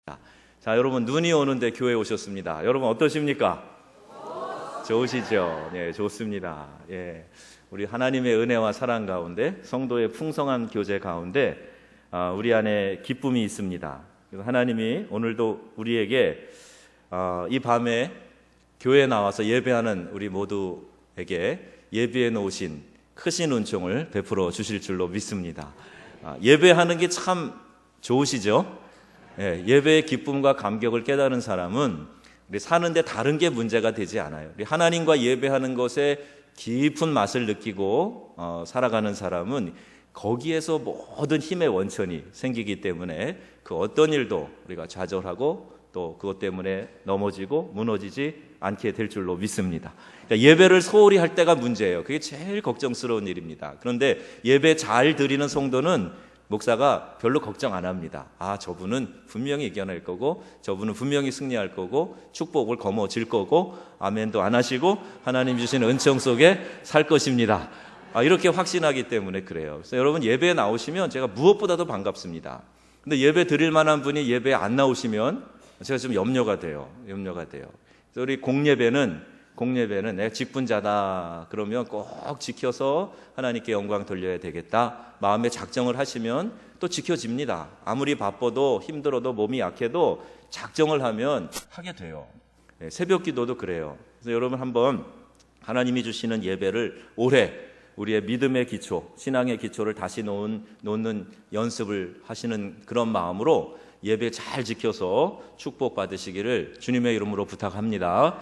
자, 여러분 눈이 오는데 교회 오셨습니다. 여러분 어떠십니까? 좋으시죠? 네, 좋습니다. 예, 우리 하나님의 은혜와 사랑 가운데 성도의 풍성한 교제 가운데 우리 안에 기쁨이 있습니다. 그래서 하나님이 오늘도 우리에게 이 밤에 교회에 나와서 예배하는 우리 모두에게 예비해 놓으신 크신 은총을 베풀어 주실 줄로 믿습니다. 예배하는 게 참 좋으시죠? 예, 예배의 기쁨과 감격을 깨달은 사람은 우리 사는데 다른 게 문제가 되지 않아요. 우리 하나님과 예배하는 것에 깊은 맛을 느끼고 살아가는 사람은 거기에서 모든 힘의 원천이 생기기 때문에 그 어떤 일도 우리가 좌절하고 또 그것 때문에 넘어지고 무너지지 않게 될 줄로 믿습니다. 그러니까 예배를 소홀히 할 때가 문제예요. 그게 제일 걱정스러운 일입니다. 그런데 예배 잘 드리는 성도는 목사가 별로 걱정 안 합니다. 저분은 분명히 이겨낼 거고 저분은 분명히 승리할 거고 축복을 거머쥘 거고 아멘도 안 하시고 하나님 주신 은총 속에 살 것입니다. 이렇게 확신하기 때문에 그래요. 그래서 여러분 예배에 나오시면 제가 무엇보다도 반갑습니다. 근데 예배 드릴 만한 분이 예배에 안 나오시면 제가 좀 염려가 돼요. 그래서 우리 공예배는 내가 직분자다 그러면 꼭 지켜서 하나님께 영광 돌려야 되겠다 마음에 작정을 하시면 또 지켜집니다. 아무리 바빠도 힘들어도 몸이 약해도 작정을 하면 하게 돼요. 새벽 기도도 그래요. 그래서 여러분 한번 하나님이 주시는 예배를 올해 우리의 믿음의 기초, 신앙의 기초를 다시 놓는 연습을 하시는 그런 마음으로 예배 잘 지켜서 축복 받으시기를 주님의 이름으로 부탁합니다.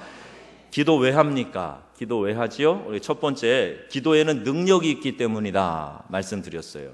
기도 왜 합니까? 기도 왜 하지요? 우리 첫 번째, 기도에는 능력이 있기 때문이다 말씀드렸어요.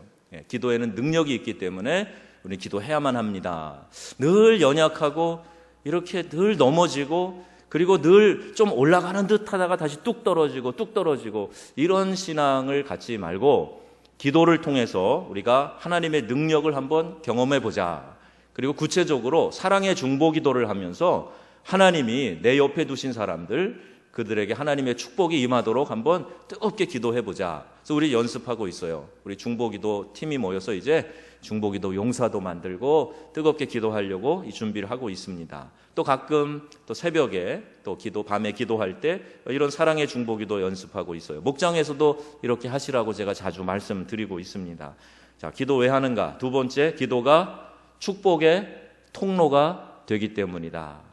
기도에는 능력이 있기 때문에 우리 기도해야만 합니다. 늘 연약하고 이렇게 늘 넘어지고 그리고 늘 좀 올라가는 듯 하다가 다시 뚝 떨어지고 이런 신앙을 갖지 말고 기도를 통해서 우리가 하나님의 능력을 한번 경험해 보자. 그리고 구체적으로 사랑의 중보 기도를 하면서 하나님이 내 옆에 두신 사람들 그들에게 하나님의 축복이 임하도록 한번 뜨겁게 기도해 보자. 그래서 우리 연습하고 있어요. 우리 중보기도 팀이 모여서 이제 중보기도 용사도 만들고 뜨겁게 기도하려고 이 준비를 하고 있습니다. 또 가끔 또 새벽에 또 밤에 기도할 때 이런 사랑의 중보기도 연습하고 있어요. 목장에서도 이렇게 하시라고 제가 자주 말씀드리고 있습니다. 자, 기도 왜 하는가? 두 번째, 기도가 축복의 통로가 되기 때문이다.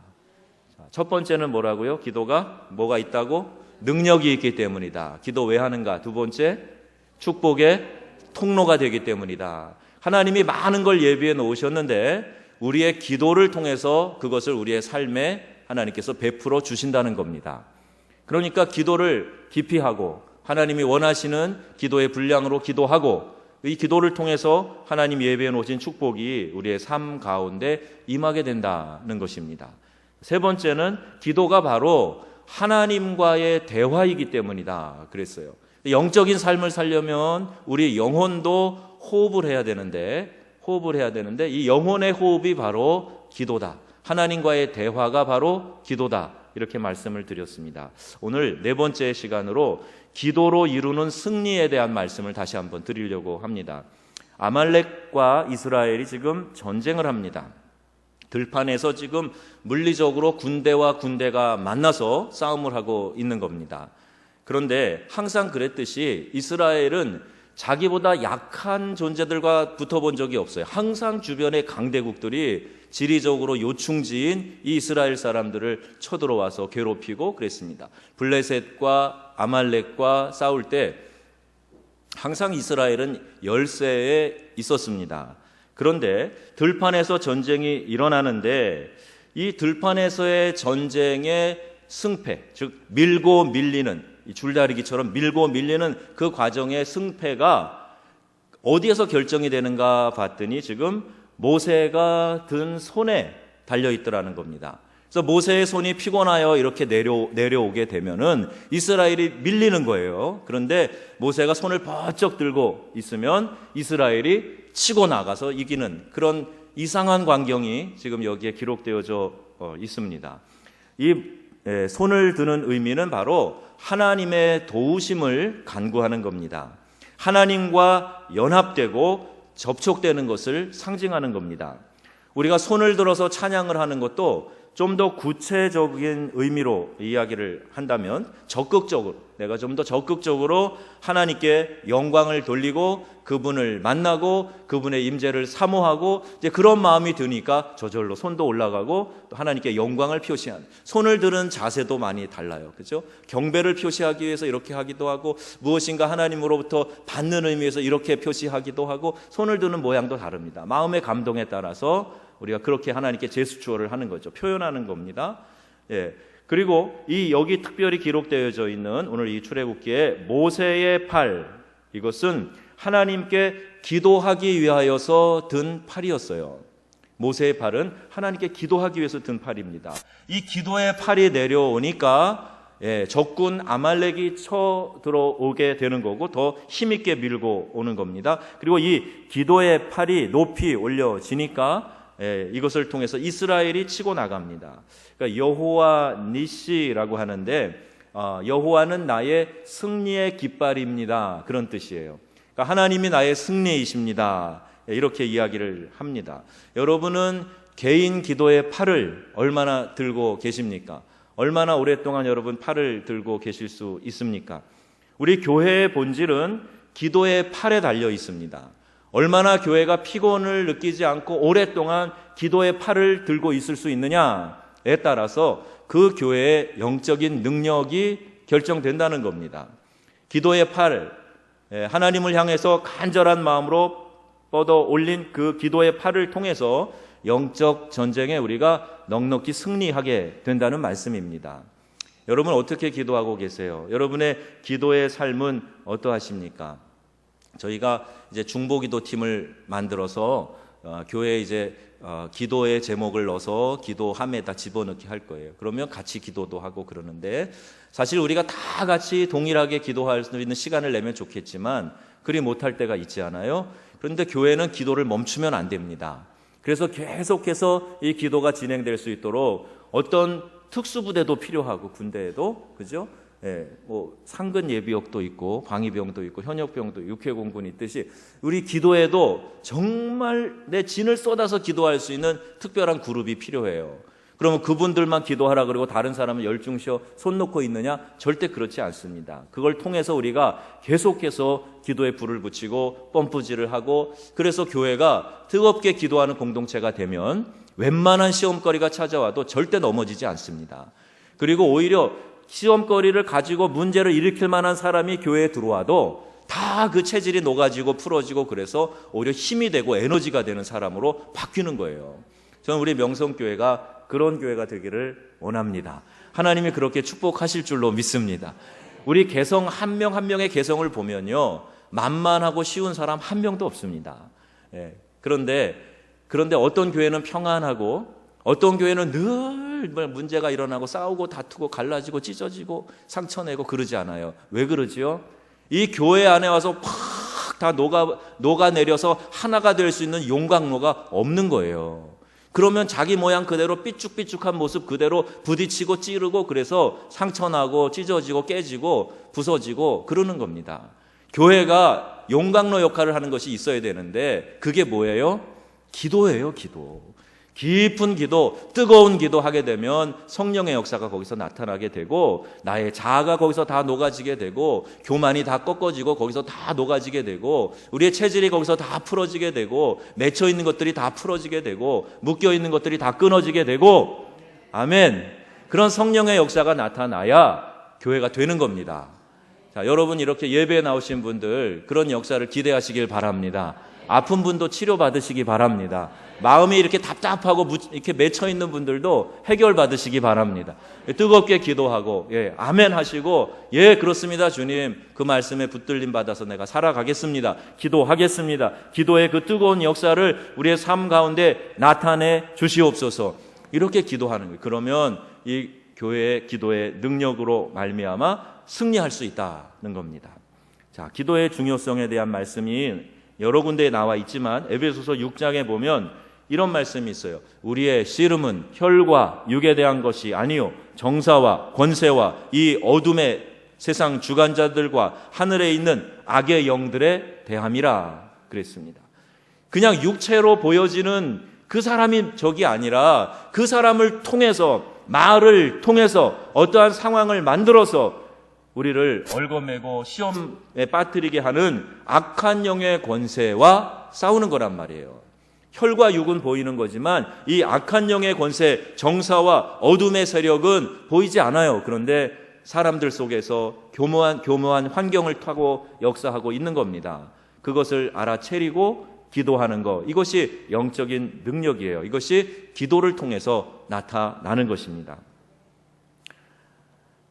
첫 번째는 뭐라고요? 기도가 뭐가 있다고? 능력이 있기 때문이다. 기도 왜 하는가? 두 번째, 축복의 통로가 되기 때문이다. 하나님이 많은 걸 예비해 놓으셨는데 우리의 기도를 통해서 그것을 우리의 삶에 하나님께서 베풀어 주신다는 겁니다. 그러니까 기도를 깊이 하고 하나님이 원하시는 기도의 분량으로 기도하고 이 기도를 통해서 하나님 예비해 놓으신 축복이 우리의 삶 가운데 임하게 된다는 것입니다. 세 번째는 기도가 바로 하나님과의 대화이기 때문이다 그랬어요. 영적인 삶을 살려면 우리 영혼도 호흡을 해야 되는데 이 영혼의 호흡이 바로 기도다. 하나님과의 대화가 바로 기도다. 이렇게 말씀을 드렸습니다. 오늘 네 번째 시간으로 기도로 이루는 승리에 대한 말씀을 다시 한번 드리려고 합니다. 아말렉과 이스라엘이 지금 전쟁을 합니다. 들판에서 지금 물리적으로 군대와 군대가 만나서 싸움을 하고 있는 겁니다. 그런데 항상 그랬듯이 이스라엘은 자기보다 약한 존재들과 붙어본 적이 없어요. 항상 주변의 강대국들이 지리적으로 요충지인 이 이스라엘 사람들을 쳐들어와서 괴롭히고 그랬습니다. 블레셋과 아말렉과 싸울 때 항상 이스라엘은 열세에 있었습니다. 그런데 들판에서 전쟁이 일어나는데 이 들판에서의 전쟁의 승패, 즉 밀고 밀리는 이 줄다리기처럼 밀고 밀리는 그 과정의 승패가 어디에서 결정이 되는가 봤더니 지금 모세가 든 손에 달려있더라는 겁니다. 그래서 모세의 손이 피곤하여 이렇게 내려오게 되면은 이스라엘이 밀리는 거예요. 그런데 모세가 손을 번쩍 들고 있으면 이스라엘이 치고 나가서 이기는 그런 이상한 광경이 지금 여기에 기록되어져 있습니다. 이 손을 드는 의미는 바로 하나님의 도우심을 간구하는 겁니다. 하나님과 연합되고 접촉되는 것을 상징하는 겁니다. 우리가 손을 들어서 찬양을 하는 것도 좀 더 구체적인 의미로 이야기를 한다면 적극적으로, 내가 좀 더 적극적으로 하나님께 영광을 돌리고 그분을 만나고 그분의 임재를 사모하고 이제 그런 마음이 드니까 저절로 손도 올라가고 또 하나님께 영광을 표시하는, 손을 드는 자세도 많이 달라요. 그렇죠? 경배를 표시하기 위해서 이렇게 하기도 하고 무엇인가 하나님으로부터 받는 의미에서 이렇게 표시하기도 하고 손을 드는 모양도 다릅니다. 마음의 감동에 따라서 우리가 그렇게 하나님께 제스처를 하는 거죠. 표현하는 겁니다. 예. 그리고 이 여기 특별히 기록되어져 있는 오늘 이 출애굽기에 모세의 팔, 이것은 하나님께 기도하기 위하여서 든 팔이었어요. 모세의 팔은 하나님께 기도하기 위해서 든 팔입니다. 이 기도의 팔이 내려오니까 적군 아말렉이 쳐 들어오게 되는 거고 더 힘있게 밀고 오는 겁니다. 그리고 이 기도의 팔이 높이 올려지니까 이것을 통해서 이스라엘이 치고 나갑니다. 그러니까 여호와 니시라고 하는데 여호와는 나의 승리의 깃발입니다. 그런 뜻이에요. 그러니까 하나님이 나의 승리이십니다. 이렇게 이야기를 합니다. 여러분은 개인 기도의 팔을 얼마나 들고 계십니까? 얼마나 오랫동안 여러분 팔을 들고 계실 수 있습니까? 우리 교회의 본질은 기도의 팔에 달려 있습니다. 얼마나 교회가 피곤을 느끼지 않고 오랫동안 기도의 팔을 들고 있을 수 있느냐에 따라서 그 교회의 영적인 능력이 결정된다는 겁니다. 기도의 팔, 하나님을 향해서 간절한 마음으로 뻗어 올린 그 기도의 팔을 통해서 영적 전쟁에 우리가 넉넉히 승리하게 된다는 말씀입니다. 여러분 어떻게 기도하고 계세요? 여러분의 기도의 삶은 어떠하십니까? 저희가 이제 중보기도 팀을 만들어서 교회에 이제 기도의 제목을 넣어서 기도함에다 집어넣기 할 거예요. 그러면 같이 기도도 하고 그러는데 사실 우리가 다 같이 동일하게 기도할 수 있는 시간을 내면 좋겠지만 그리 못할 때가 있지 않아요? 그런데 교회는 기도를 멈추면 안 됩니다. 그래서 계속해서 이 기도가 진행될 수 있도록 어떤 특수부대도 필요하고 군대에도 그죠? 뭐 상근 예비역도 있고 방위병도 있고 현역병도 육해공군이 있듯이 우리 기도에도 정말 내 진을 쏟아서 기도할 수 있는 특별한 그룹이 필요해요. 그러면 그분들만 기도하라 그러고 다른 사람은 열중셔 손 놓고 있느냐? 절대 그렇지 않습니다. 그걸 통해서 우리가 계속해서 기도에 불을 붙이고 펌프질을 하고 그래서 교회가 뜨겁게 기도하는 공동체가 되면 웬만한 시험거리가 찾아와도 절대 넘어지지 않습니다. 그리고 오히려 시험거리를 가지고 문제를 일으킬 만한 사람이 교회에 들어와도 다 그 체질이 녹아지고 풀어지고 그래서 오히려 힘이 되고 에너지가 되는 사람으로 바뀌는 거예요. 저는 우리 명성교회가 그런 교회가 되기를 원합니다. 하나님이 그렇게 축복하실 줄로 믿습니다. 우리 개성 한 명 한 명의 개성을 보면요, 만만하고 쉬운 사람 한 명도 없습니다. 그런데 어떤 교회는 평안하고 어떤 교회는 늘 문제가 일어나고 싸우고 다투고 갈라지고 찢어지고 상처내고 그러지 않아요. 왜 그러지요? 이 교회 안에 와서 팍 다 녹아내려서 하나가 될 수 있는 용광로가 없는 거예요. 그러면 자기 모양 그대로 삐쭉삐쭉한 모습 그대로 부딪히고 찌르고 그래서 상처나고 찢어지고 깨지고 부서지고 그러는 겁니다. 교회가 용광로 역할을 하는 것이 있어야 되는데 그게 뭐예요? 기도예요, 기도. 깊은 기도, 뜨거운 기도 하게 되면 성령의 역사가 거기서 나타나게 되고 나의 자아가 거기서 다 녹아지게 되고 교만이 다 꺾어지고 거기서 다 녹아지게 되고 우리의 체질이 거기서 다 풀어지게 되고 맺혀 있는 것들이 다 풀어지게 되고 묶여 있는 것들이 다 끊어지게 되고 아멘. 그런 성령의 역사가 나타나야 교회가 되는 겁니다. 자, 여러분 이렇게 예배에 나오신 분들 그런 역사를 기대하시길 바랍니다. 아픈 분도 치료받으시기 바랍니다. 마음이 이렇게 답답하고 이렇게 맺혀 있는 분들도 해결받으시기 바랍니다. 뜨겁게 기도하고 아멘 하시고 그렇습니다 주님, 그 말씀에 붙들림 받아서 내가 살아가겠습니다. 기도하겠습니다. 기도의 그 뜨거운 역사를 우리의 삶 가운데 나타내 주시옵소서. 이렇게 기도하는 거예요. 그러면 이 교회의 기도의 능력으로 말미암아 승리할 수 있다는 겁니다. 자, 기도의 중요성에 대한 말씀이 여러 군데에 나와 있지만 에베소서 6장에 보면 이런 말씀이 있어요. 우리의 씨름은 혈과 육에 대한 것이 아니요 정사와 권세와 이 어둠의 세상 주관자들과 하늘에 있는 악의 영들에 대함이라 그랬습니다. 그냥 육체로 보여지는 그 사람이 적이 아니라 그 사람을 통해서, 말을 통해서 어떠한 상황을 만들어서 우리를 얽어매고 시험에 빠뜨리게 하는 악한 영의 권세와 싸우는 거란 말이에요. 혈과 육은 보이는 거지만 이 악한 영의 권세, 정사와 어둠의 세력은 보이지 않아요. 그런데 사람들 속에서 교묘한 환경을 타고 역사하고 있는 겁니다. 그것을 알아채리고 기도하는 것, 이것이 영적인 능력이에요. 이것이 기도를 통해서 나타나는 것입니다.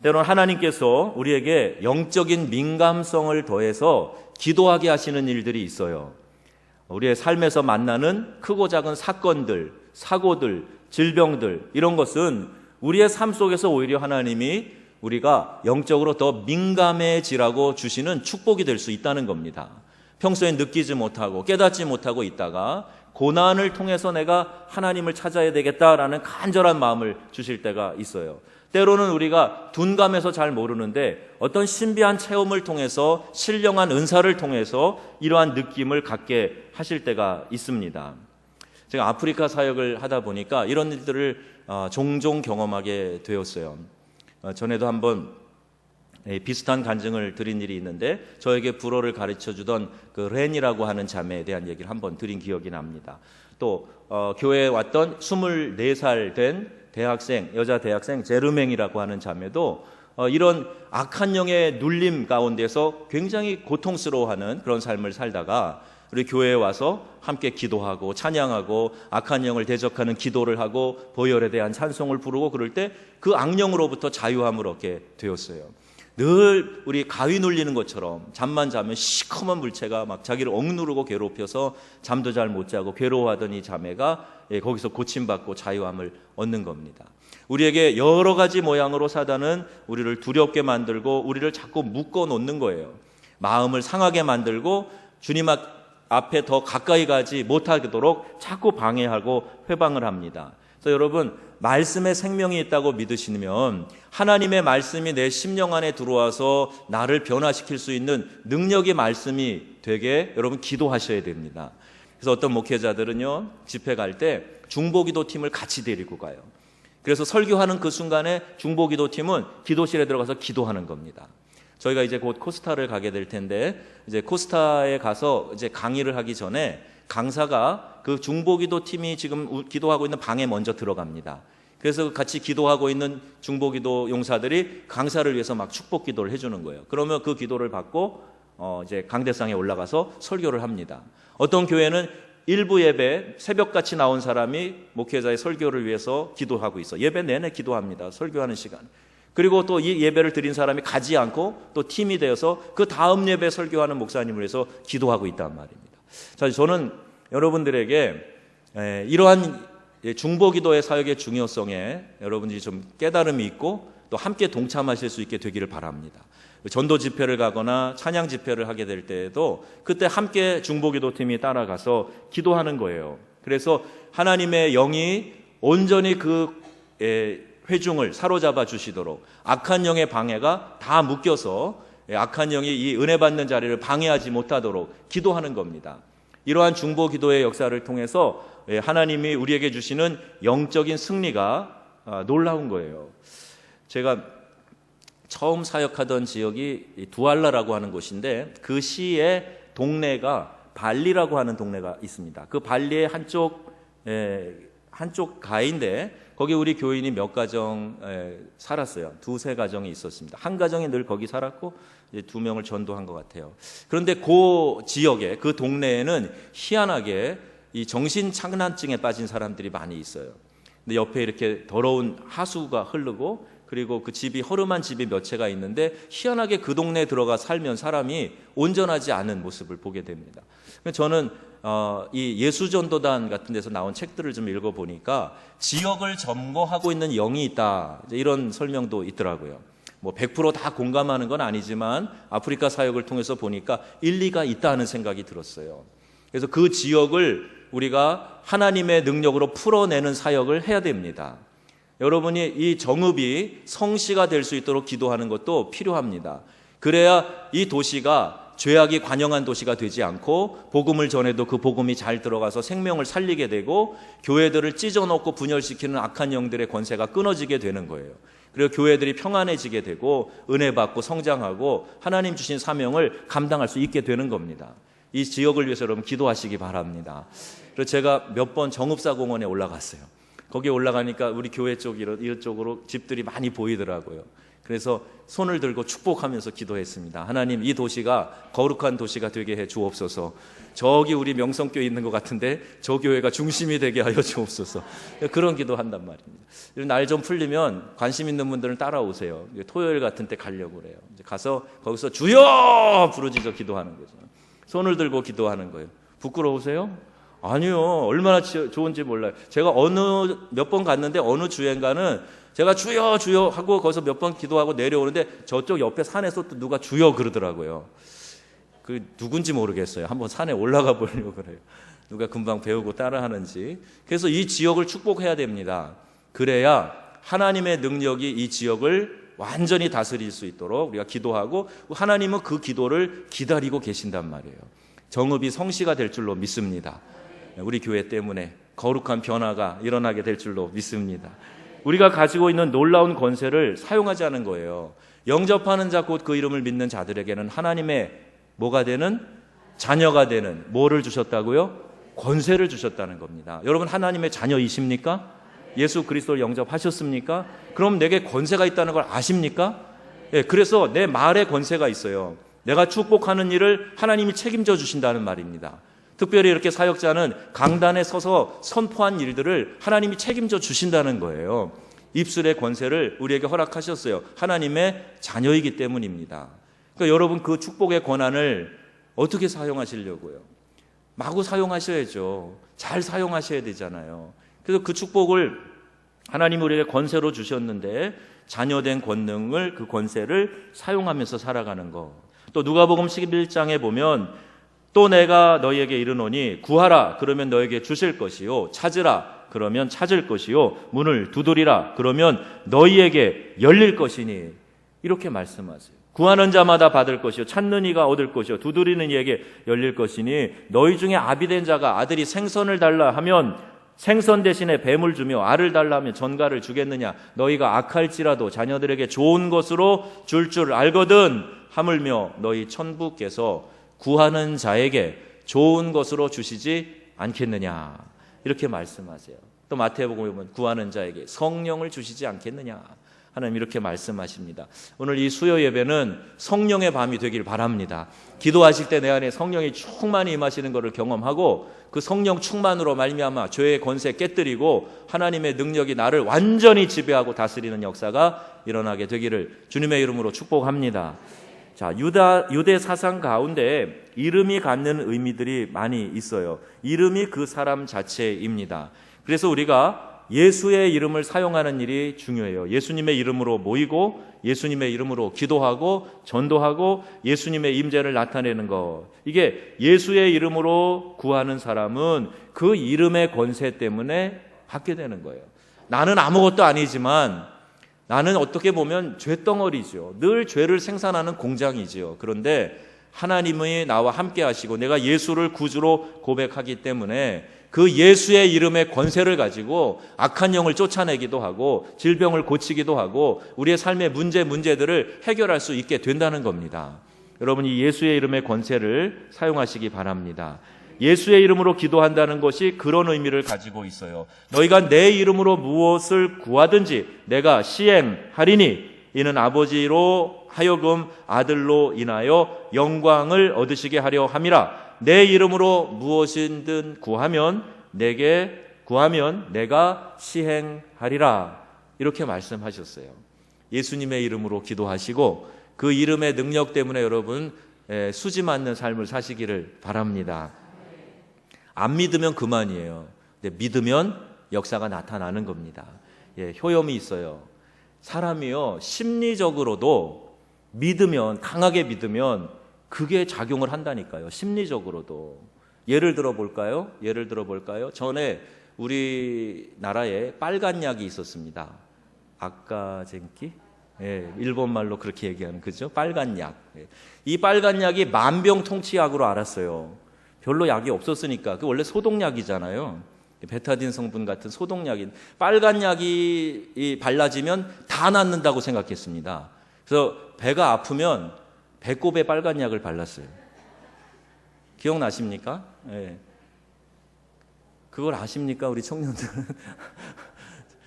때로는 하나님께서 우리에게 영적인 민감성을 더해서 기도하게 하시는 일들이 있어요. 우리의 삶에서 만나는 크고 작은 사건들, 사고들, 질병들, 이런 것은 우리의 삶 속에서 오히려 하나님이 우리가 영적으로 더 민감해지라고 주시는 축복이 될 수 있다는 겁니다. 평소에 느끼지 못하고 깨닫지 못하고 있다가 고난을 통해서 내가 하나님을 찾아야 되겠다라는 간절한 마음을 주실 때가 있어요. 때로는 우리가 둔감해서 잘 모르는데 어떤 신비한 체험을 통해서, 신령한 은사를 통해서 이러한 느낌을 갖게 하실 때가 있습니다. 제가 아프리카 사역을 하다 보니까 이런 일들을 종종 경험하게 되었어요. 전에도 한번 비슷한 간증을 드린 일이 있는데 저에게 불어를 가르쳐주던 그 렌이라고 하는 자매에 대한 얘기를 한번 드린 기억이 납니다. 또 교회에 왔던 24살 된 대학생, 여자 대학생 제르맹이라고 하는 자매도 이런 악한 영의 눌림 가운데서 굉장히 고통스러워하는 그런 삶을 살다가 우리 교회에 와서 함께 기도하고 찬양하고 악한 영을 대적하는 기도를 하고 보혈에 대한 찬송을 부르고 그럴 때 그 악령으로부터 자유함을 얻게 되었어요. 늘 우리 가위 눌리는 것처럼 잠만 자면 시커먼 물체가 막 자기를 억누르고 괴롭혀서 잠도 잘 못 자고 괴로워하던 이 자매가 거기서 고침받고 자유함을 얻는 겁니다. 우리에게 여러 가지 모양으로 사단은 우리를 두렵게 만들고 우리를 자꾸 묶어 놓는 거예요. 마음을 상하게 만들고 주님 앞에 더 가까이 가지 못하도록 자꾸 방해하고 회방을 합니다. 그래서 여러분, 말씀에 생명이 있다고 믿으시면 하나님의 말씀이 내 심령 안에 들어와서 나를 변화시킬 수 있는 능력의 말씀이 되게 여러분 기도하셔야 됩니다. 그래서 어떤 목회자들은요, 집회 갈 때 중보기도 팀을 같이 데리고 가요. 그래서 설교하는 그 순간에 중보기도 팀은 기도실에 들어가서 기도하는 겁니다. 저희가 이제 곧 코스타를 가게 될 텐데, 이제 코스타에 가서 이제 강의를 하기 전에 강사가 그 중보기도 팀이 지금 기도하고 있는 방에 먼저 들어갑니다. 그래서 같이 기도하고 있는 중보기도 용사들이 강사를 위해서 막 축복 기도를 해주는 거예요. 그러면 그 기도를 받고 이제 강대상에 올라가서 설교를 합니다. 어떤 교회는 일부 예배 새벽같이 나온 사람이 목회자의 설교를 위해서 기도하고 있어. 예배 내내 기도합니다. 설교하는 시간. 그리고 또 이 예배를 드린 사람이 가지 않고 또 팀이 되어서 그 다음 예배 설교하는 목사님을 위해서 기도하고 있단 말입니다. 자, 저는 여러분들에게 이러한 중보기도의 사역의 중요성에 여러분들이 좀 깨달음이 있고 또 함께 동참하실 수 있게 되기를 바랍니다. 전도 집회를 가거나 찬양 집회를 하게 될 때에도 그때 함께 중보기도팀이 따라가서 기도하는 거예요. 그래서 하나님의 영이 온전히 그 회중을 사로잡아 주시도록 악한 영의 방해가 다 묶여서 악한 영이 이 은혜 받는 자리를 방해하지 못하도록 기도하는 겁니다. 이러한 중보기도의 역사를 통해서 하나님이 우리에게 주시는 영적인 승리가 놀라운 거예요. 제가 처음 사역하던 지역이 두알라라고 하는 곳인데 그 시의 동네가 발리라고 하는 동네가 있습니다. 그 발리의 한쪽 가인데 거기 우리 교인이 몇 가정 살았어요. 2-3 가정이 있었습니다. 한 가정이 늘 거기 살았고 이제 2명을 전도한 것 같아요. 그런데 그 지역에, 그 동네에는 희한하게 이 정신착란증에 빠진 사람들이 많이 있어요. 근데 옆에 이렇게 더러운 하수가 흐르고 그리고 그 집이 허름한 집이 몇 채가 있는데 희한하게 그 동네에 들어가 살면 사람이 온전하지 않은 모습을 보게 됩니다. 저는 이 예수전도단 같은 데서 나온 책들을 좀 읽어보니까 지역을 점거하고 있는 영이 있다, 이런 설명도 있더라고요. 뭐 100% 다 공감하는 건 아니지만 아프리카 사역을 통해서 보니까 일리가 있다 하는 생각이 들었어요. 그래서 그 지역을 우리가 하나님의 능력으로 풀어내는 사역을 해야 됩니다. 여러분이 이 정읍이 성시가 될 수 있도록 기도하는 것도 필요합니다. 그래야 이 도시가 죄악이 관영한 도시가 되지 않고 복음을 전해도 그 복음이 잘 들어가서 생명을 살리게 되고 교회들을 찢어놓고 분열시키는 악한 영들의 권세가 끊어지게 되는 거예요. 그리고 교회들이 평안해지게 되고 은혜 받고 성장하고 하나님 주신 사명을 감당할 수 있게 되는 겁니다. 이 지역을 위해서 여러분 기도하시기 바랍니다. 그래서 제가 몇 번 정읍사공원에 올라갔어요. 거기에 올라가니까 우리 교회 쪽 이쪽으로 집들이 많이 보이더라고요. 그래서 손을 들고 축복하면서 기도했습니다. 하나님, 이 도시가 거룩한 도시가 되게 해 주옵소서. 저기 우리 명성교회 있는 것 같은데 저 교회가 중심이 되게 하여 주옵소서. 그런 기도한단 말입니다. 날 좀 풀리면 관심 있는 분들은 따라오세요. 토요일 같은 때 가려고 그래요. 이제 가서 거기서 주여 부르짖어 기도하는 거죠. 손을 들고 기도하는 거예요. 부끄러우세요? 아니요. 얼마나 좋은지 몰라요. 제가 몇 번 갔는데 어느 주행가는 제가 주여 주여 하고 거기서 몇 번 기도하고 내려오는데 저쪽 옆에 산에서 또 누가 주여 그러더라고요. 그 누군지 모르겠어요. 한번 산에 올라가 보려고 그래요. 누가 금방 배우고 따라하는지. 그래서 이 지역을 축복해야 됩니다. 그래야 하나님의 능력이 이 지역을 완전히 다스릴 수 있도록 우리가 기도하고 하나님은 그 기도를 기다리고 계신단 말이에요. 정읍이 성시가 될 줄로 믿습니다. 우리 교회 때문에 거룩한 변화가 일어나게 될 줄로 믿습니다. 우리가 가지고 있는 놀라운 권세를 사용하지 않은 거예요. 영접하는 자 곧 그 이름을 믿는 자들에게는 하나님의 뭐가 되는? 자녀가 되는 뭐를 주셨다고요? 권세를 주셨다는 겁니다. 여러분 하나님의 자녀이십니까? 예수 그리스도를 영접하셨습니까? 그럼 내게 권세가 있다는 걸 아십니까? 예, 그래서 내 말에 권세가 있어요. 내가 축복하는 일을 하나님이 책임져 주신다는 말입니다. 특별히 이렇게 사역자는 강단에 서서 선포한 일들을 하나님이 책임져 주신다는 거예요. 입술의 권세를 우리에게 허락하셨어요. 하나님의 자녀이기 때문입니다. 그러니까 여러분 그 축복의 권한을 어떻게 사용하시려고요? 마구 사용하셔야죠. 잘 사용하셔야 되잖아요. 그래서 그 축복을 하나님이 우리에게 권세로 주셨는데 자녀된 권능을 그 권세를 사용하면서 살아가는 것. 또 누가복음 11장에 보면 또 내가 너희에게 이르노니 구하라 그러면 너에게 주실 것이요 찾으라 그러면 찾을 것이요 문을 두드리라 그러면 너희에게 열릴 것이니 이렇게 말씀하세요. 구하는 자마다 받을 것이요 찾는 이가 얻을 것이요 두드리는 이에게 열릴 것이니 너희 중에 아비된 자가 아들이 생선을 달라 하면 생선 대신에 뱀을 주며 알을 달라 하면 전갈을 주겠느냐. 너희가 악할지라도 자녀들에게 좋은 것으로 줄 알거든. 하물며 너희 천부께서 구하는 자에게 좋은 것으로 주시지 않겠느냐. 이렇게 말씀하세요. 또 마태복음에 보면 구하는 자에게 성령을 주시지 않겠느냐. 하나님 이렇게 말씀하십니다. 오늘 이 수요 예배는 성령의 밤이 되길 바랍니다. 기도하실 때 내 안에 성령이 충만히 임하시는 것을 경험하고 그 성령 충만으로 말미암아 죄의 권세 깨뜨리고 하나님의 능력이 나를 완전히 지배하고 다스리는 역사가 일어나게 되기를 주님의 이름으로 축복합니다. 자, 유대 사상 가운데 이름이 갖는 의미들이 많이 있어요. 이름이 그 사람 자체입니다. 그래서 우리가 예수의 이름을 사용하는 일이 중요해요. 예수님의 이름으로 모이고 예수님의 이름으로 기도하고 전도하고 예수님의 임재를 나타내는 것. 이게 예수의 이름으로 구하는 사람은 그 이름의 권세 때문에 받게 되는 거예요. 나는 아무것도 아니지만 나는 어떻게 보면 죄덩어리죠. 늘 죄를 생산하는 공장이지요. 그런데 하나님이 나와 함께 하시고 내가 예수를 구주로 고백하기 때문에 그 예수의 이름의 권세를 가지고 악한 영을 쫓아내기도 하고 질병을 고치기도 하고 우리의 삶의 문제들을 해결할 수 있게 된다는 겁니다. 여러분 이 예수의 이름의 권세를 사용하시기 바랍니다. 예수의 이름으로 기도한다는 것이 그런 의미를 가지고 있어요. 너희가 내 이름으로 무엇을 구하든지 내가 시행하리니 이는 아버지로 하여금 아들로 인하여 영광을 얻으시게 하려 함이라. 내 이름으로 무엇이든 구하면 내가 시행하리라. 이렇게 말씀하셨어요. 예수님의 이름으로 기도하시고 그 이름의 능력 때문에 여러분 수지 맞는 삶을 사시기를 바랍니다. 안 믿으면 그만이에요. 근데 믿으면 역사가 나타나는 겁니다. 효염이 있어요. 사람이요 심리적으로도 믿으면 강하게 믿으면 그게 작용을 한다니까요. 심리적으로도. 예를 들어 볼까요? 전에 우리나라에 빨간 약이 있었습니다. 아까젠키? 예, 일본 말로 그렇게 얘기하는, 그죠? 빨간 약. 예. 이 빨간 약이 만병통치약으로 알았어요. 별로 약이 없었으니까. 그 원래 소독약이잖아요. 베타딘 성분 같은 소독약인 빨간 약이 발라지면 다 낫는다고 생각했습니다. 그래서 배가 아프면 배꼽에 빨간 약을 발랐어요. 기억나십니까? 예. 그걸 아십니까, 우리 청년들은?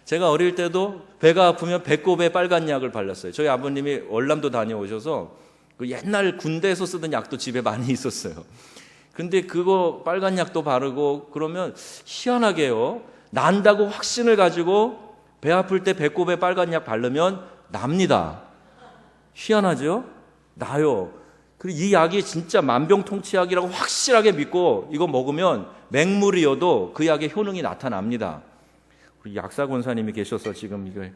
제가 어릴 때도 배가 아프면 배꼽에 빨간 약을 발랐어요. 저희 아버님이 월남도 다녀오셔서 그 옛날 군대에서 쓰던 약도 집에 많이 있었어요. 근데 그거 빨간 약도 바르고 그러면 희한하게요, 난다고 확신을 가지고 배 아플 때 배꼽에 빨간 약 바르면 납니다. 희한하죠? 나요. 그리고 이 약이 진짜 만병통치약이라고 확실하게 믿고 이거 먹으면 맹물이어도 그 약의 효능이 나타납니다. 우리 약사 권사님이 계셔서 지금 이걸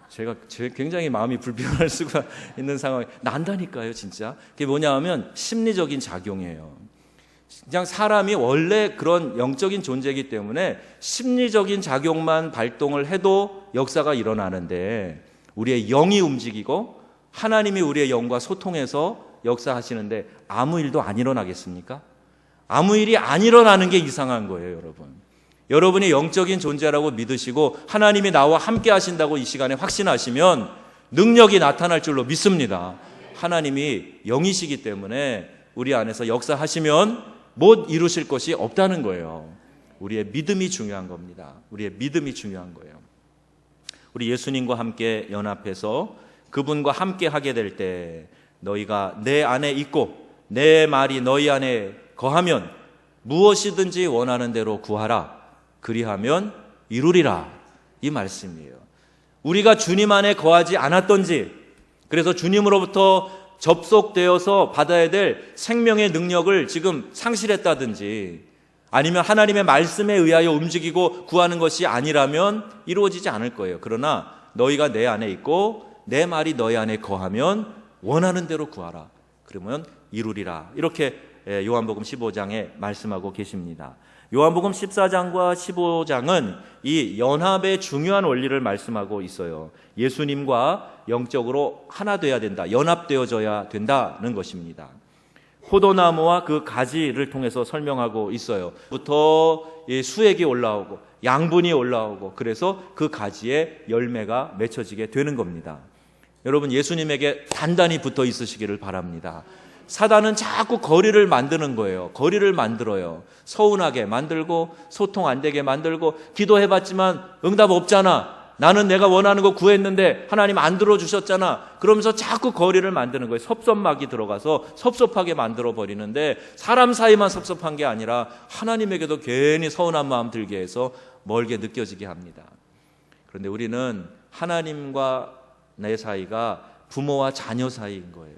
제가 굉장히 마음이 불편할 수가 있는 상황이 난다니까요, 진짜. 그게 뭐냐 하면 심리적인 작용이에요. 그냥 사람이 원래 그런 영적인 존재이기 때문에 심리적인 작용만 발동을 해도 역사가 일어나는데, 우리의 영이 움직이고 하나님이 우리의 영과 소통해서 역사하시는데 아무 일도 안 일어나겠습니까? 아무 일이 안 일어나는 게 이상한 거예요, 여러분. 여러분이 영적인 존재라고 믿으시고 하나님이 나와 함께 하신다고 이 시간에 확신하시면 능력이 나타날 줄로 믿습니다. 하나님이 영이시기 때문에 우리 안에서 역사하시면 못 이루실 것이 없다는 거예요. 우리의 믿음이 중요한 겁니다. 우리의 믿음이 중요한 거예요. 우리 예수님과 함께 연합해서 그분과 함께 하게 될 때 너희가 내 안에 있고 내 말이 너희 안에 거하면 무엇이든지 원하는 대로 구하라. 그리하면 이루리라. 이 말씀이에요. 우리가 주님 안에 거하지 않았던지, 그래서 주님으로부터 접속되어서 받아야 될 생명의 능력을 지금 상실했다든지, 아니면 하나님의 말씀에 의하여 움직이고 구하는 것이 아니라면 이루어지지 않을 거예요. 그러나 너희가 내 안에 있고 내 말이 너희 안에 거하면 원하는 대로 구하라. 그러면 이루리라. 이렇게 요한복음 15장에 말씀하고 계십니다. 요한복음 14장과 15장은 이 연합의 중요한 원리를 말씀하고 있어요. 예수님과 영적으로 하나 돼야 된다, 연합되어져야 된다는 것입니다. 포도나무와 그 가지를 통해서 설명하고 있어요. 부터 수액이 올라오고 양분이 올라오고, 그래서 그 가지에 열매가 맺혀지게 되는 겁니다. 여러분, 예수님에게 단단히 붙어 있으시기를 바랍니다. 사단은 자꾸 거리를 만드는 거예요. 거리를 만들어요. 서운하게 만들고 소통 안 되게 만들고, 기도해봤지만 응답 없잖아, 나는 내가 원하는 거 구했는데 하나님 안 들어주셨잖아, 그러면서 자꾸 거리를 만드는 거예요. 섭섭막이 들어가서 섭섭하게 만들어 버리는데, 사람 사이만 섭섭한 게 아니라 하나님에게도 괜히 서운한 마음 들게 해서 멀게 느껴지게 합니다. 그런데 우리는 하나님과 내 사이가 부모와 자녀 사이인 거예요.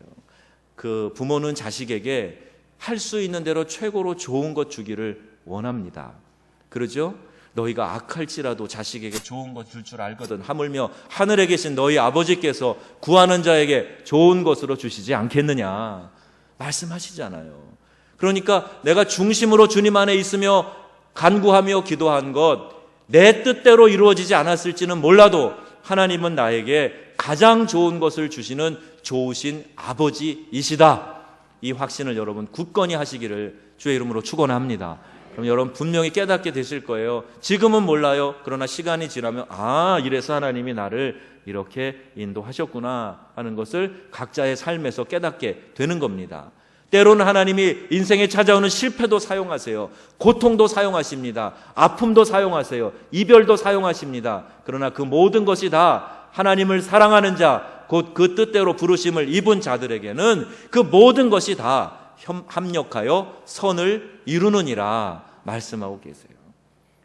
그 부모는 자식에게 할 수 있는 대로 최고로 좋은 것 주기를 원합니다. 그러죠? 너희가 악할지라도 자식에게 좋은 것 줄 줄 알거든. 하물며 하늘에 계신 너희 아버지께서 구하는 자에게 좋은 것으로 주시지 않겠느냐 말씀하시잖아요. 그러니까 내가 중심으로 주님 안에 있으며 간구하며 기도한 것, 내 뜻대로 이루어지지 않았을지는 몰라도 하나님은 나에게 가장 좋은 것을 주시는 좋으신 아버지이시다. 이 확신을 여러분 굳건히 하시기를 주의 이름으로 축원합니다. 그럼 여러분 분명히 깨닫게 되실 거예요. 지금은 몰라요. 그러나 시간이 지나면 이래서 하나님이 나를 이렇게 인도하셨구나 하는 것을 각자의 삶에서 깨닫게 되는 겁니다. 때로는 하나님이 인생에 찾아오는 실패도 사용하세요. 고통도 사용하십니다. 아픔도 사용하세요. 이별도 사용하십니다. 그러나 그 모든 것이 다 하나님을 사랑하는 자, 곧 그 뜻대로 부르심을 입은 자들에게는 그 모든 것이 다 합력하여 선을 이루느니라 말씀하고 계세요.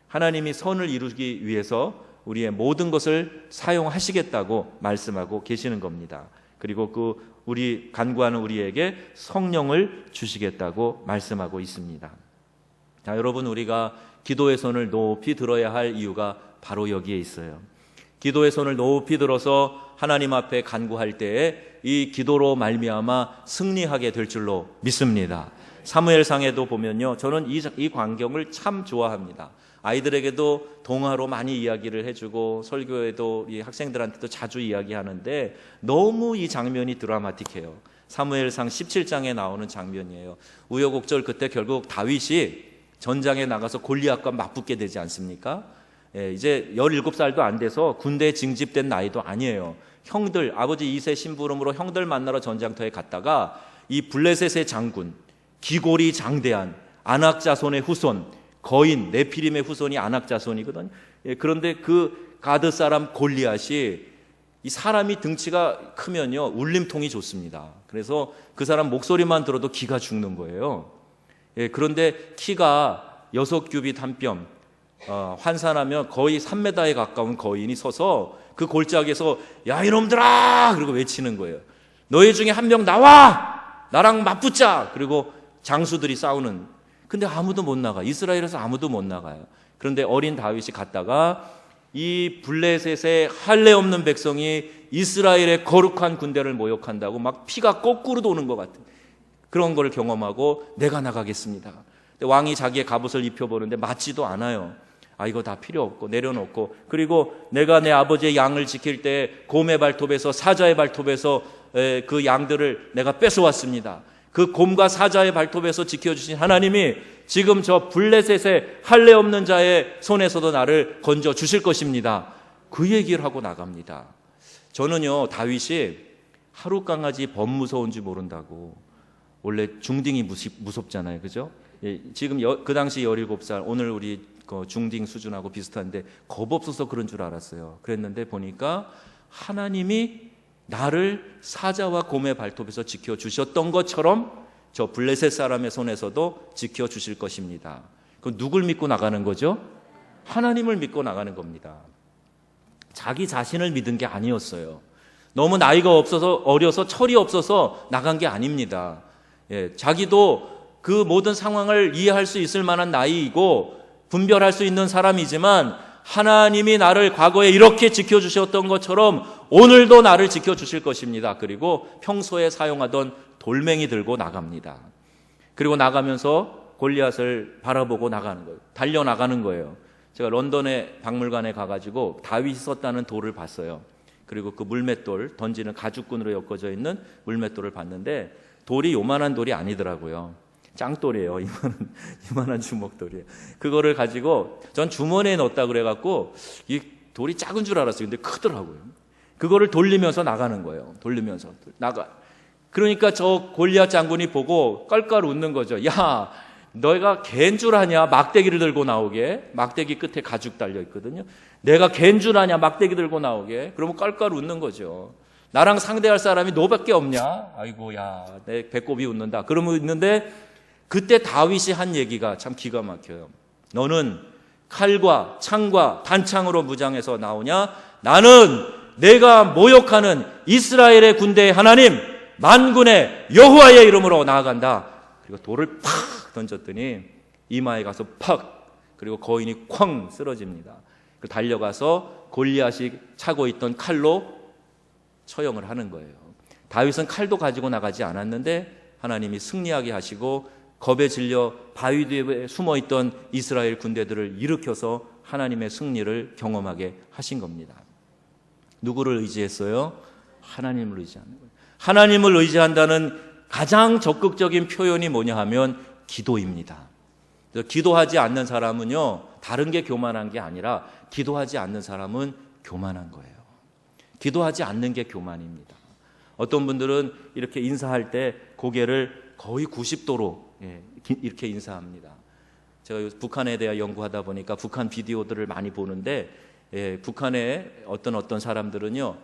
하나님이 선을 이루기 위해서 우리의 모든 것을 사용하시겠다고 말씀하고 계시는 겁니다. 그리고 그 우리 간구하는 우리에게 성령을 주시겠다고 말씀하고 있습니다. 자, 여러분, 우리가 기도의 손을 높이 들어야 할 이유가 바로 여기에 있어요. 기도의 손을 높이 들어서 하나님 앞에 간구할 때에 이 기도로 말미암아 승리하게 될 줄로 믿습니다. 사무엘상에도 보면요, 저는 이 광경을 참 좋아합니다. 아이들에게도 동화로 많이 이야기를 해주고 설교에도 이 학생들한테도 자주 이야기하는데 너무 이 장면이 드라마틱해요. 사무엘상 17장에 나오는 장면이에요. 우여곡절 끝에 결국 다윗이 전장에 나가서 골리앗과 맞붙게 되지 않습니까? 이제 17살도 안 돼서 군대에 징집된 나이도 아니에요. 형들, 아버지 이세 심부름으로 형들 만나러 전장터에 갔다가 이 블레셋의 장군, 기골이 장대한 아낙 자손의 후손, 거인 네피림의 후손이 아낙 자손이거든요. 그런데 그 가드 사람 골리앗이 이 사람이 등치가 크면요 울림통이 좋습니다. 그래서 그 사람 목소리만 들어도 기가 죽는 거예요. 그런데 키가 6규빗 한 뼘, 환산하면 거의 3m에 가까운 거인이 서서 그 골짜기에서 야 이놈들아! 그리고 외치는 거예요. 너희 중에 한 명 나와! 나랑 맞붙자! 그리고 장수들이 싸우는. 근데 아무도 못 나가. 이스라엘에서 아무도 못 나가요. 그런데 어린 다윗이 갔다가 이 블레셋의 할례 없는 백성이 이스라엘의 거룩한 군대를 모욕한다고 막 피가 거꾸로 도는 것 같은 그런 걸 경험하고 내가 나가겠습니다. 근데 왕이 자기의 갑옷을 입혀보는데 맞지도 않아요. 이거 다 필요 없고 내려놓고, 그리고 내가 내 아버지의 양을 지킬 때 곰의 발톱에서 사자의 발톱에서 그 양들을 내가 뺏어왔습니다. 그 곰과 사자의 발톱에서 지켜주신 하나님이 지금 저 블레셋의 할례 없는 자의 손에서도 나를 건져 주실 것입니다. 그 얘기를 하고 나갑니다. 저는요 다윗이 하루 강아지 범 무서운지 모른다고, 원래 중딩이 무섭잖아요, 그죠? 지금 그 당시 17살, 오늘 우리 중딩 수준하고 비슷한데 겁 없어서 그런 줄 알았어요. 그랬는데 보니까 하나님이 나를 사자와 곰의 발톱에서 지켜주셨던 것처럼 저 블레셋 사람의 손에서도 지켜주실 것입니다. 그럼 누굴 믿고 나가는 거죠? 하나님을 믿고 나가는 겁니다. 자기 자신을 믿은 게 아니었어요. 너무 나이가 없어서 어려서 철이 없어서 나간 게 아닙니다. 자기도 그 모든 상황을 이해할 수 있을 만한 나이이고 분별할 수 있는 사람이지만 하나님이 나를 과거에 이렇게 지켜주셨던 것처럼 오늘도 나를 지켜주실 것입니다. 그리고 평소에 사용하던 돌멩이 들고 나갑니다. 그리고 나가면서 골리앗을 바라보고 나가는 거예요. 달려나가는 거예요. 제가 런던의 박물관에 가가지고 다윗이 썼다는 돌을 봤어요. 그리고 그 물맷돌, 던지는 가죽끈으로 엮어져 있는 물맷돌을 봤는데 돌이 요만한 돌이 아니더라고요. 짱돌이에요. 이만한 주먹돌이에요. 그거를 가지고 전 주머니에 넣었다 그래갖고 이 돌이 작은 줄 알았어요. 근데 크더라고요. 그거를 돌리면서 나가는 거예요. 돌리면서 나가. 그러니까 저 골리앗 장군이 보고 깔깔 웃는 거죠. 야, 너희가 개인 줄 아냐? 막대기를 들고 나오게. 막대기 끝에 가죽 달려 있거든요. 내가 개인 줄 아냐? 막대기 들고 나오게. 그러면 깔깔 웃는 거죠. 나랑 상대할 사람이 너밖에 없냐? 아이고, 야, 내 배꼽이 웃는다. 그러면 있는데 그때 다윗이 한 얘기가 참 기가 막혀요. 너는 칼과 창과 단창으로 무장해서 나오냐? 나는 내가 모욕하는 이스라엘의 군대의 하나님 만군의 여호와의 이름으로 나아간다. 그리고 돌을 팍 던졌더니 이마에 가서 팍, 그리고 거인이 쾅 쓰러집니다. 달려가서 골리앗이 차고 있던 칼로 처형을 하는 거예요. 다윗은 칼도 가지고 나가지 않았는데 하나님이 승리하게 하시고 겁에 질려 바위 뒤에 숨어있던 이스라엘 군대들을 일으켜서 하나님의 승리를 경험하게 하신 겁니다. 누구를 의지했어요? 하나님을 의지하는 거예요. 하나님을 의지한다는 가장 적극적인 표현이 뭐냐 하면 기도입니다. 기도하지 않는 사람은요, 다른 게 교만한 게 아니라 기도하지 않는 사람은 교만한 거예요. 기도하지 않는 게 교만입니다. 어떤 분들은 이렇게 인사할 때 고개를 거의 90도로 이렇게 인사합니다. 제가 북한에 대해 연구하다 보니까 북한 비디오들을 많이 보는데 북한의 어떤 사람들은요,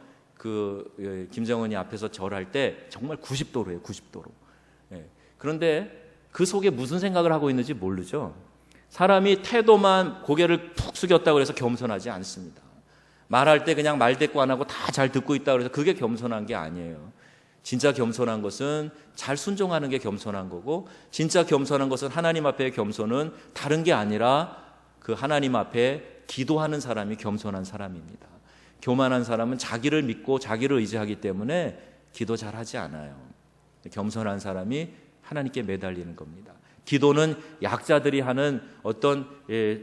김정은이 앞에서 절할 때 정말 90도로 해요. 90도로. 그런데 그 속에 무슨 생각을 하고 있는지 모르죠. 사람이 태도만 고개를 푹 숙였다고 해서 겸손하지 않습니다. 말할 때 그냥 말대꾸 안 하고 다 잘 듣고 있다고 해서 그게 겸손한 게 아니에요. 진짜 겸손한 것은 잘 순종하는 게 겸손한 거고, 진짜 겸손한 것은 하나님 앞에 겸손은 다른 게 아니라 그 하나님 앞에 기도하는 사람이 겸손한 사람입니다. 교만한 사람은 자기를 믿고 자기를 의지하기 때문에 기도 잘 하지 않아요. 겸손한 사람이 하나님께 매달리는 겁니다. 기도는 약자들이 하는 어떤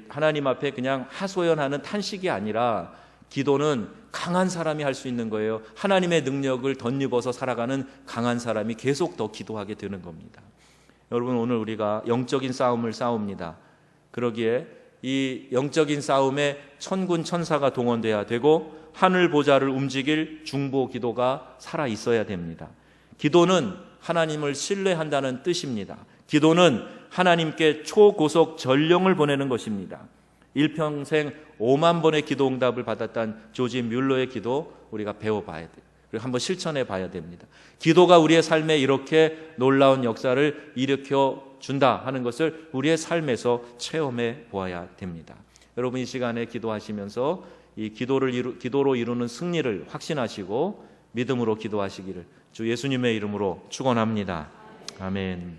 하나님 앞에 그냥 하소연하는 탄식이 아니라 기도는 강한 사람이 할 수 있는 거예요. 하나님의 능력을 덧입어서 살아가는 강한 사람이 계속 더 기도하게 되는 겁니다. 여러분, 오늘 우리가 영적인 싸움을 싸웁니다. 그러기에 이 영적인 싸움에 천군 천사가 동원돼야 되고 하늘 보좌를 움직일 중보 기도가 살아 있어야 됩니다. 기도는 하나님을 신뢰한다는 뜻입니다. 기도는 하나님께 초고속 전령을 보내는 것입니다. 일평생 5만 번의 기도 응답을 받았던 조지 뮬러의 기도 우리가 배워봐야 돼요. 그리고 한번 실천해 봐야 됩니다. 기도가 우리의 삶에 이렇게 놀라운 역사를 일으켜 준다 하는 것을 우리의 삶에서 체험해 보아야 됩니다. 여러분, 이 시간에 기도하시면서 이 기도로 이루는 승리를 확신하시고 믿음으로 기도하시기를 주 예수님의 이름으로 축원합니다. 아멘.